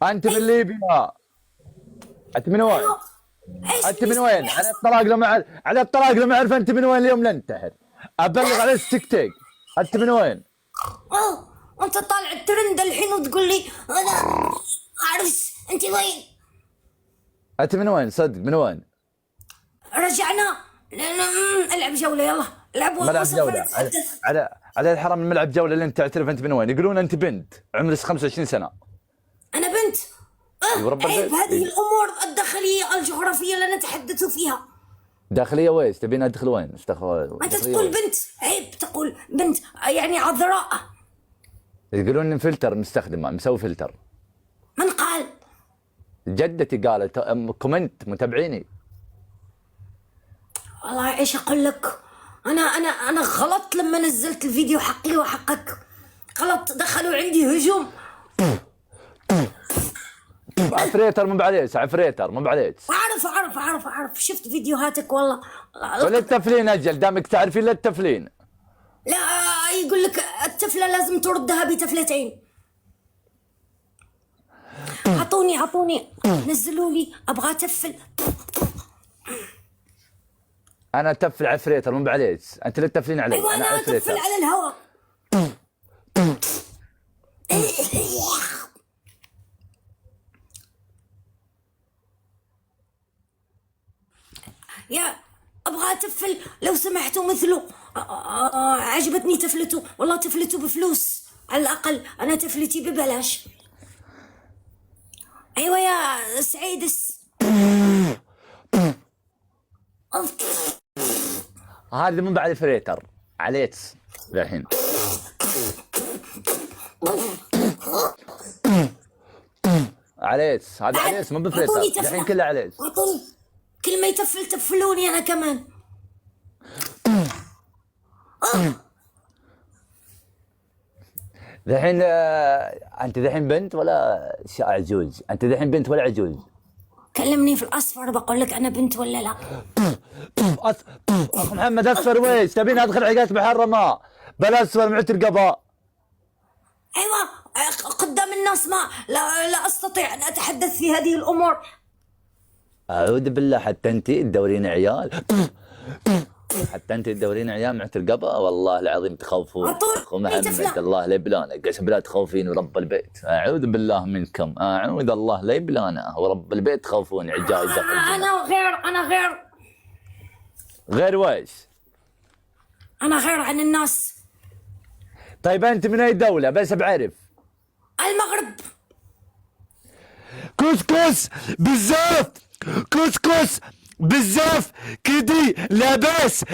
انت من ليبيا. انت من وين؟ ايوه. ايش انت من وين؟ على الطلاق لما على الطلاق لما اعرف انت من وين اليوم ننتحر. ابلغ على التيك توك. انت من وين؟ وانت طالع الترند الحين وتقول لي انا عرس، انت وين؟ انت من وين؟ صدق من وين؟ رجعنا العب جوله، يلا العب ملعب وسوف جوله نتحدث. على الحرام الملعب جوله اللي انت تعترف انت من وين؟ يقولون انت بنت عمرك 25 سنه. انا بنت. ورب عيب البيت. هذه الامور الداخليه الجغرافيه اللي نتحدث فيها. داخليه ويش؟ تبين ادخل وين؟ انت تقول بنت، عيب تقول بنت يعني عذراء. يقولون ان فلتر مستخدمه مسوي فلتر. من قال؟ جدتي قالت كومنت متابعيني. والله ايش اقول لك، انا غلطت لما نزلت الفيديو حقي وحقك، غلط، دخلوا عندي هجوم. عفريتر مو بعليك، عفريتر مو بعليك. اعرف شفت فيديوهاتك والله. ولا التفلين اجل دامك تعرفين لا التفلين. لا، يقول لك التفله لازم تردها بتفلتين. عطوني نزلوا لي، ابغى اتفل. انا اتفل عفريتر مو بعليك، انت لا تتفلين علي. ايوه انا عفريتر. اتفل على الهواء. يا ابغى اتفل لو سمحتوا مثله. عجبتني تفلته، والله تفلته بفلوس، على الاقل انا تفلتي ببلاش. ايوه يا سعيدس. هذا مو بعد فريتر عليك الحين. عليك هذا عليك مو بفريتر الحين كله عليك. اعطوني كل ما يتفل تفلوني انا كمان. الحين انت الحين بنت ولا عجوز؟ انت الحين بنت ولا عجوز؟ كلمني في الاصفر بقول لك انا بنت ولا لا. اخ محمد اصفر ويش؟ تبيني ادخل عقات محرمه بلا اصفر معت القضاء. ايوه قدام الناس ما لا استطيع ان اتحدث في هذه الامور. اعوذ بالله، حتى انت تدورين عيال، حتى انت تدورين عيال معت القضاء. والله العظيم تخوفون. اخو محمد الله لا يبلانا، قسم بالله تخوفين ورب البيت. اعوذ بالله منكم، اعوذ الله لا يبلانا ورب البيت تخوفون عجايز. انا غير ويش؟ انا غير عن الناس. طيب انت من اي دوله بس بعرف؟ المغرب. كسكس بزاف، كسكس بزاف كدي لاباس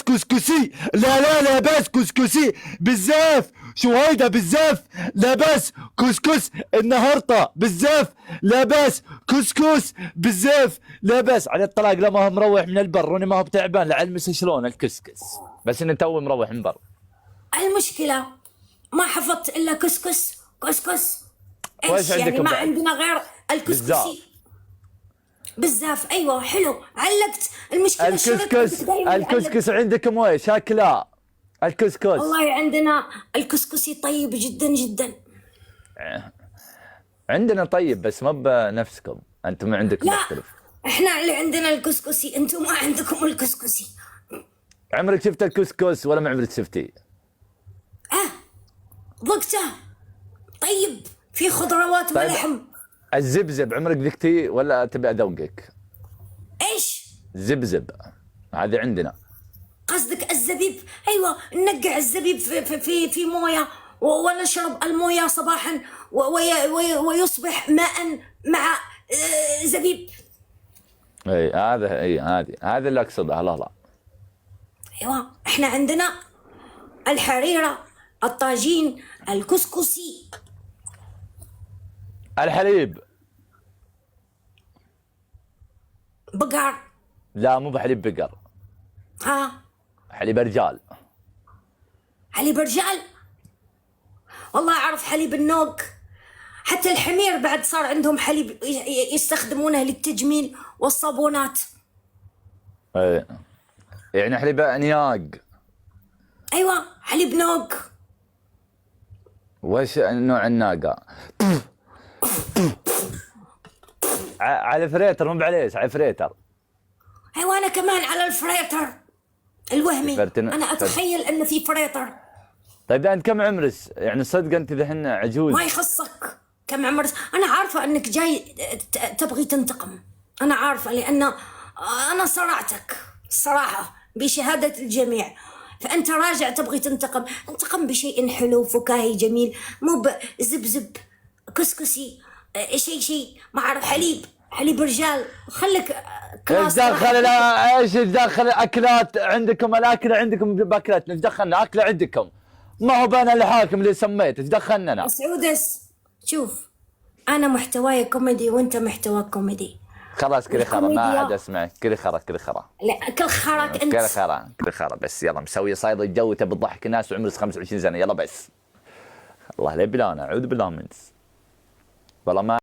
كسكسي، لا لاباس كسكسي بزاف. شو هيدا بزاف لاباس كسكس النهارده بزاف لاباس كسكس بزاف لاباس. على الطلاق لما هو مروح من البر وانا ما هو بتعبان لعلمس شلون الكسكس، بس انه تو مروح من بر. المشكله ما حفظت الا كسكس. ايش يعني ما عندنا غير الكسكسي بزاف. ايوه حلو علقت. المشكله الكسكس عندكم ويش؟ هكلا الكسكس. والله عندنا الكسكسي طيب جدا. عندنا طيب بس ما بنفسكم، انتم عندكم مختلف. احنا اللي عندنا الكسكسي، انتم ما عندكم الكسكسي. عمرك شفت الكسكس ولا ما عمرك شفتيه؟ ذقته طيب، في خضروات طيب. ولحم. الزبزب عمرك ذقتيه ولا تبي اذوقك؟ ايش؟ زبزب هذا عندنا. قصدك الزبيب؟ ايوه ننقع الزبيب في مويه ونشرب المويه صباحا ويصبح ماء مع زبيب. هذا اللي اقصده. لا ايوه احنا عندنا الحريره، الطاجين، الكسكسي، الحليب. بقر. لا مو بحليب بقر، حليب رجال. حليب رجال؟ والله اعرف حليب النوق. حتى الحمير بعد صار عندهم حليب يستخدمونه للتجميل والصابونات. يعني حليب نياق. ايوه حليب نوق. وش نوع الناقة؟ على فريتر مو بعليش، على فريتر. ايوه انا كمان على الفريتر الوهمي، انا اتخيل ان في فريتر. طيب انت كم عمرك؟ يعني صدق انت ذحين عجوز. ما يخصك كم عمرك، انا عارفه انك جاي تبغي تنتقم، انا عارفه لان انا صرعتك الصراحه بشهاده الجميع، فانت راجع تبغي تنتقم. انتقم بشيء حلو فكاهي جميل، مو بزبزب كسكسي شيء ما اعرف، حليب رجال. خليك ايش دخل ايش دخل اكلات عندكم؟ الاكله عندكم باكلاتنا، ايش دخلنا؟ اكله عندكم ما هو بنا الحاكم اللي سميت، ايش دخلنا انا؟ سعودس شوف، انا محتواي كوميدي وانت محتواك كوميدي. خلاص كذا خرا، ما عاد اسمعك، كذا خرا كذا خرا. لا كل خراك انت. كذا خرا كذا خرا بس. يلا مسوي صيد الجو تبي تضحك الناس وعمرك 25 سنه، يلا بس. الله لا بلانا، اعوذ بالله منك والله ما